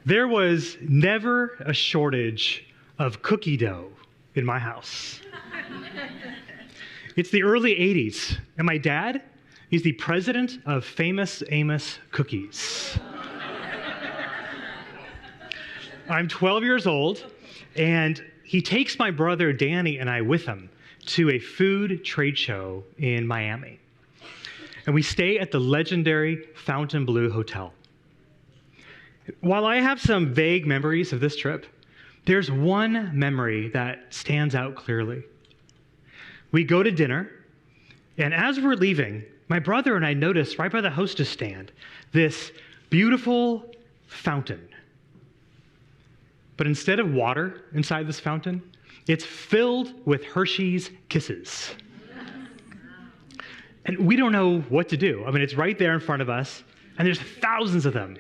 There was never a shortage of cookie dough in my house. It's the early 80s, and my dad is the president of Famous Amos Cookies. I'm 12 years old, and he takes my brother Danny and I with him to a food trade show in Miami. And we stay at the legendary Fontainebleau Hotel. While I have some vague memories of this trip, there's one memory that stands out clearly. We go to dinner, and as we're leaving, my brother and I notice right by the hostess stand this beautiful fountain. But instead of water inside this fountain, it's filled with Hershey's Kisses. And we don't know what to do. I mean, it's right there in front of us, and there's thousands of them.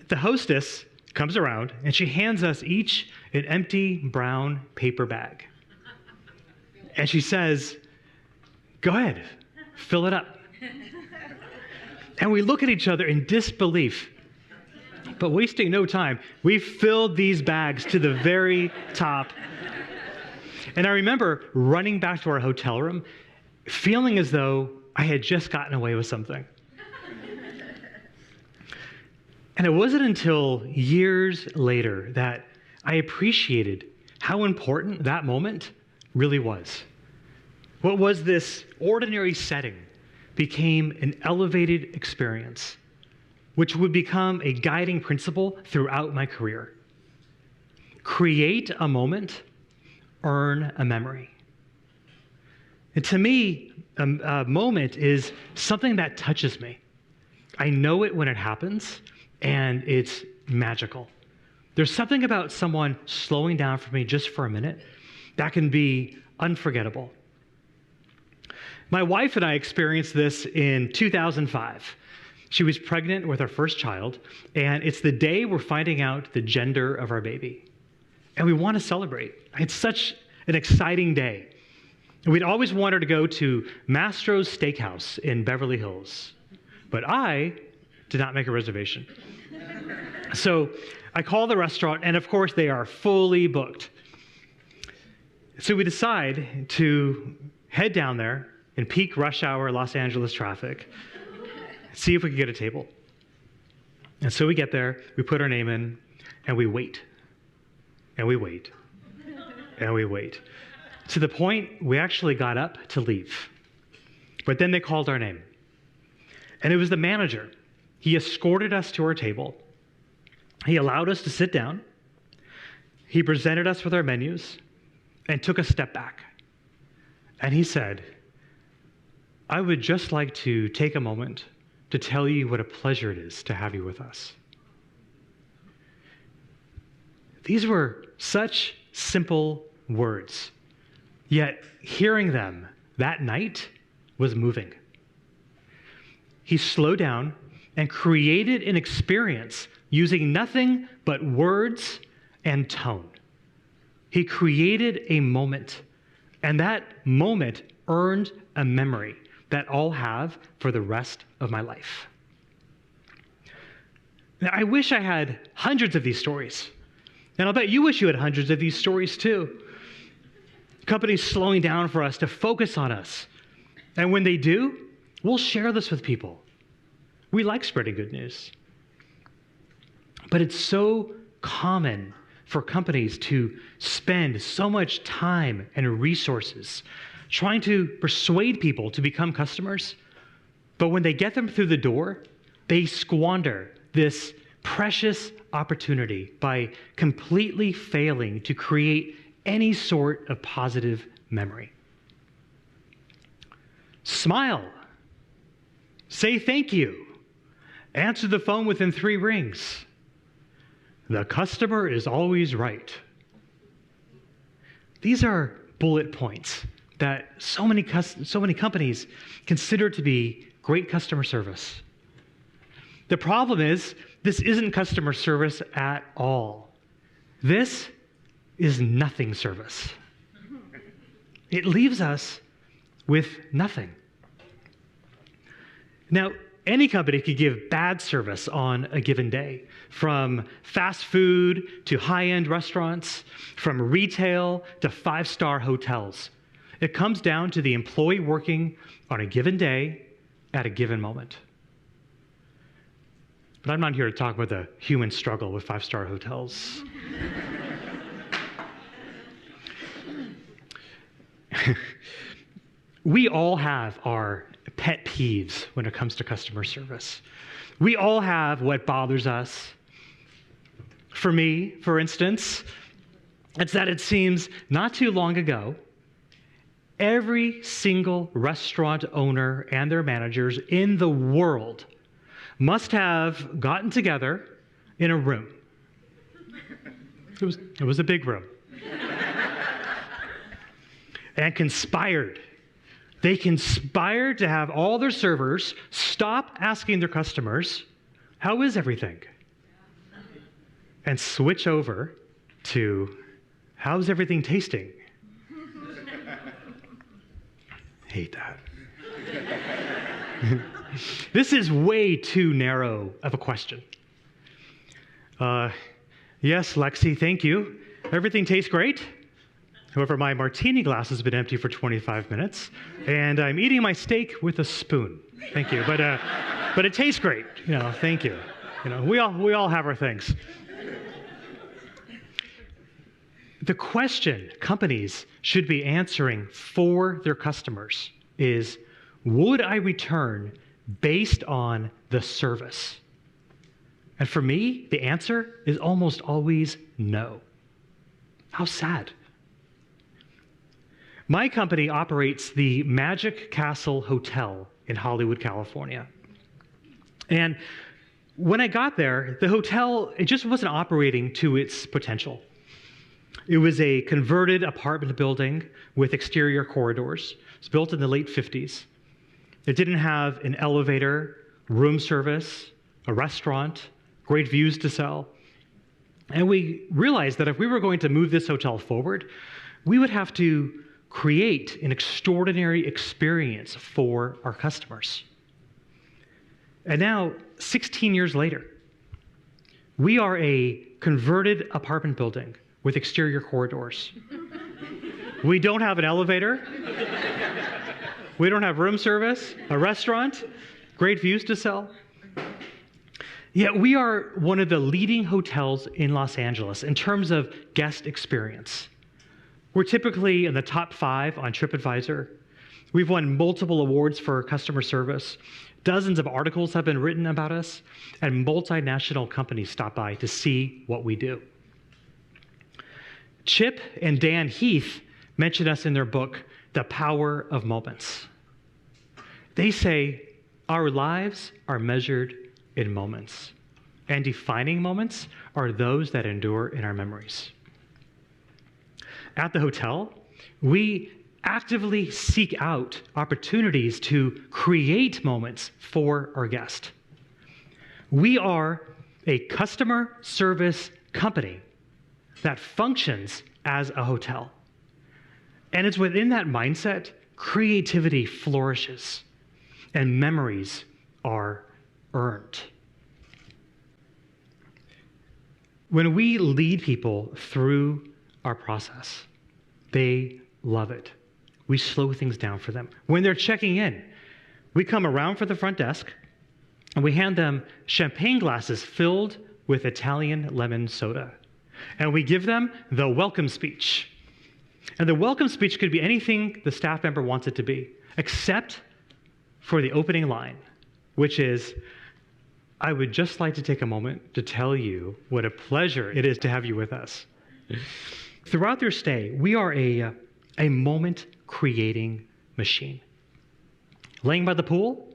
The hostess comes around, and she hands us each an empty brown paper bag. And she says, "Go ahead, fill it up." And we look at each other in disbelief. But wasting no time, we filled these bags to the very top. And I remember running back to our hotel room, feeling as though I had just gotten away with something. And it wasn't until years later that I appreciated how important that moment really was. What was this ordinary setting became an elevated experience, which would become a guiding principle throughout my career. Create a moment, earn a memory. And to me, a moment is something that touches me. I know it when it happens, and it's magical. There's something about someone slowing down for me just for a minute that can be unforgettable. My wife and I experienced this in 2005. She was pregnant with our first child, and it's the day we're finding out the gender of our baby. And we want to celebrate. It's such an exciting day. And we'd always wanted to go to Mastro's Steakhouse in Beverly Hills, but I did not make a reservation. So I call the restaurant, and of course they are fully booked. So we decide to head down there in peak rush hour Los Angeles traffic, see if we can get a table. And so we get there, we put our name in, and we wait. And we wait. And we wait. To the point we actually got up to leave. But then they called our name. And it was the manager. He escorted us to our table. He allowed us to sit down. He presented us with our menus and took a step back. And he said, "I would just like to take a moment to tell you what a pleasure it is to have you with us." These were such simple words, yet hearing them that night was moving. He slowed down and created an experience using nothing but words and tone. He created a moment, and that moment earned a memory that I'll have for the rest of my life. Now, I wish I had hundreds of these stories, and I'll bet you wish you had hundreds of these stories too. Companies slowing down for us to focus on us, and when they do, we'll share this with people. We like spreading good news. But it's so common for companies to spend so much time and resources trying to persuade people to become customers, but when they get them through the door, they squander this precious opportunity by completely failing to create any sort of positive memory. Smile. Say thank you. Answer the phone within 3 rings. The customer is always right. These are bullet points that so many companies consider to be great customer service. The problem is, this isn't customer service at all. This is nothing service. It leaves us with nothing. Now, Any company could give bad service on a given day, from fast food to high-end restaurants, from retail to five-star hotels. It comes down to the employee working on a given day at a given moment. But I'm not here to talk about the human struggle with five-star hotels. We all have our pet peeves when it comes to customer service. We all have what bothers us. For me, for instance, it's that it seems not too long ago, every single restaurant owner and their managers in the world must have gotten together in a room. It was a big room. And conspired. They conspired to have all their servers stop asking their customers, "How is everything?" and switch over to, "How's everything tasting?" Hate that. This is way too narrow of a question. Yes, Lexi, thank you. Everything tastes great. However, my martini glass has been empty for 25 minutes, and I'm eating my steak with a spoon. Thank you, but it tastes great. Thank you. We all have our things. The question companies should be answering for their customers is, would I return based on the service? And for me, the answer is almost always no. How sad. My company operates the Magic Castle Hotel in Hollywood, California. And when I got there, the hotel, it just wasn't operating to its potential. It was a converted apartment building with exterior corridors. It was built in the late 50s. It didn't have an elevator, room service, a restaurant, great views to sell. And we realized that if we were going to move this hotel forward, we would have to create an extraordinary experience for our customers. And now, 16 years later, we are a converted apartment building with exterior corridors. We don't have an elevator. We don't have room service, a restaurant, great views to sell. Yet we are one of the leading hotels in Los Angeles in terms of guest experience. We're typically in the top 5 on TripAdvisor. We've won multiple awards for customer service. Dozens of articles have been written about us, and multinational companies stop by to see what we do. Chip and Dan Heath mention us in their book, The Power of Moments. They say, our lives are measured in moments, and defining moments are those that endure in our memories. At the hotel, we actively seek out opportunities to create moments for our guest. We are a customer service company that functions as a hotel. And it's within that mindset, creativity flourishes and memories are earned. When we lead people through our process, they love it. We slow things down for them. When they're checking in, we come around for the front desk and we hand them champagne glasses filled with Italian lemon soda. And we give them the welcome speech. And the welcome speech could be anything the staff member wants it to be, except for the opening line, which is, I would just like to take a moment to tell you what a pleasure it is to have you with us. Throughout their stay, we are a moment-creating machine. Laying by the pool,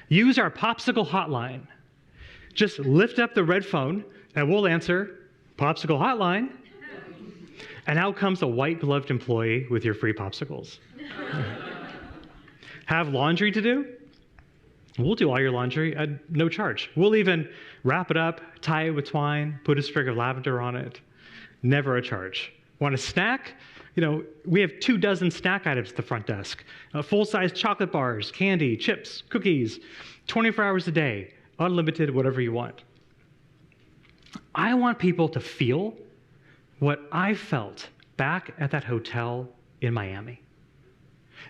use our Popsicle hotline. Just lift up the red phone, and we'll answer, Popsicle hotline. And out comes a white-gloved employee with your free popsicles. Have laundry to do? We'll do all your laundry at no charge. We'll even wrap it up, tie it with twine, put a sprig of lavender on it. Never a charge. Want a snack? We have 24 snack items at the front desk, full-size chocolate bars, candy, chips, cookies, 24 hours a day, unlimited, whatever you want. I want people to feel what I felt back at that hotel in Miami,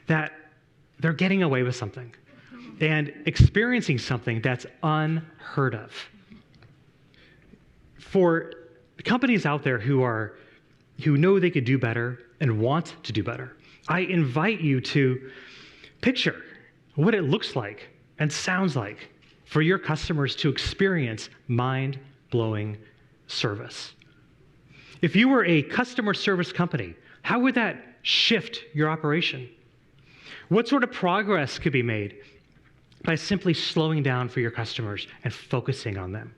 that they're getting away with something and experiencing something that's unheard of. For companies out there who know they could do better and want to do better, I invite you to picture what it looks like and sounds like for your customers to experience mind-blowing service. If you were a customer service company, how would that shift your operation? What sort of progress could be made by simply slowing down for your customers and focusing on them?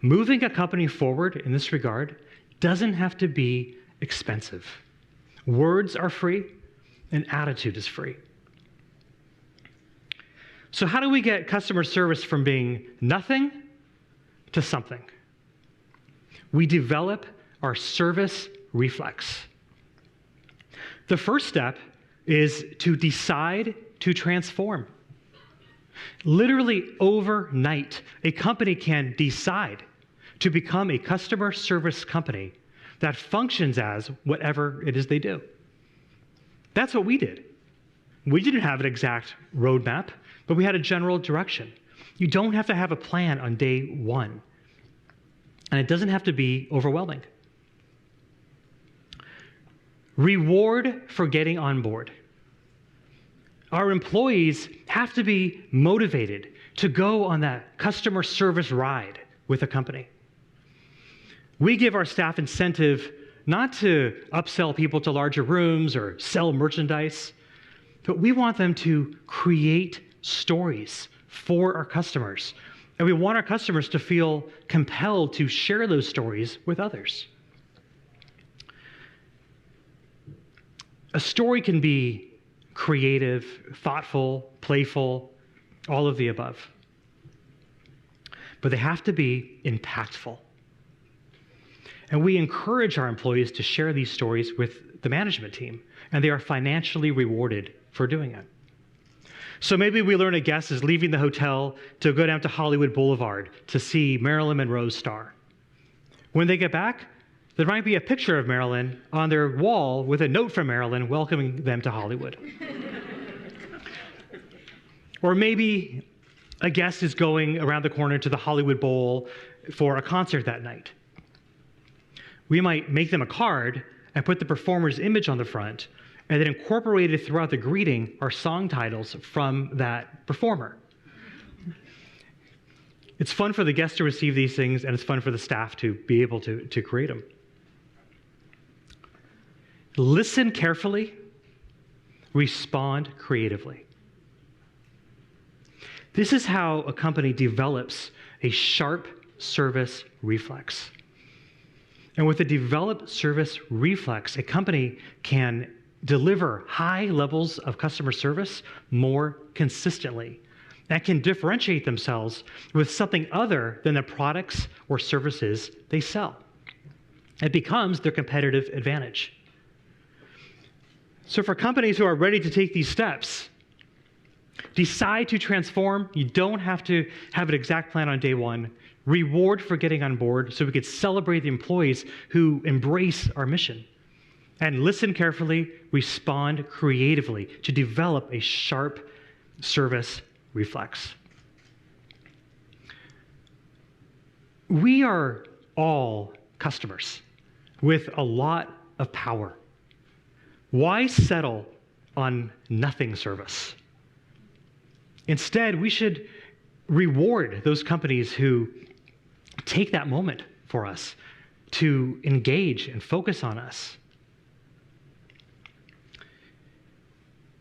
Moving a company forward in this regard doesn't have to be expensive. Words are free, and attitude is free. So how do we get customer service from being nothing to something? We develop our service reflex. The first step is to decide to transform. Literally overnight, a company can decide to become a customer service company that functions as whatever it is they do. That's what we did. We didn't have an exact roadmap, but we had a general direction. You don't have to have a plan on day one, and it doesn't have to be overwhelming. Reward for getting on board. Our employees have to be motivated to go on that customer service ride with a company. We give our staff incentive not to upsell people to larger rooms or sell merchandise, but we want them to create stories for our customers. And we want our customers to feel compelled to share those stories with others. A story can be creative, thoughtful, playful, all of the above. But they have to be impactful. And we encourage our employees to share these stories with the management team, and they are financially rewarded for doing it. So maybe we learn a guest is leaving the hotel to go down to Hollywood Boulevard to see Marilyn Monroe's star. When they get back, there might be a picture of Marilyn on their wall with a note from Marilyn welcoming them to Hollywood. Or maybe a guest is going around the corner to the Hollywood Bowl for a concert that night. We might make them a card and put the performer's image on the front, and then incorporated throughout the greeting are song titles from that performer. It's fun for the guests to receive these things, and it's fun for the staff to be able to create them. Listen carefully, respond creatively. This is how a company develops a sharp service reflex. And with a developed service reflex, a company can deliver high levels of customer service more consistently and can differentiate themselves with something other than the products or services they sell. It becomes their competitive advantage. So for companies who are ready to take these steps, decide to transform. You don't have to have an exact plan on day one. Reward for getting on board so we could celebrate the employees who embrace our mission. And listen carefully, respond creatively to develop a sharp service reflex. We are all customers with a lot of power. Why settle on nothing service? Instead, we should reward those companies who take that moment for us to engage and focus on us.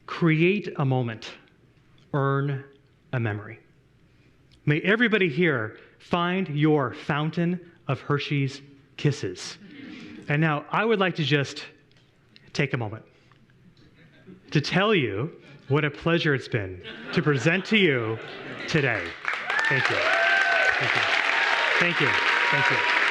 Create a moment, earn a memory. May everybody here find your fountain of Hershey's Kisses. And now I would like to just take a moment to tell you what a pleasure it's been to present to you today. Thank you. Thank you. Thank you. Thank you.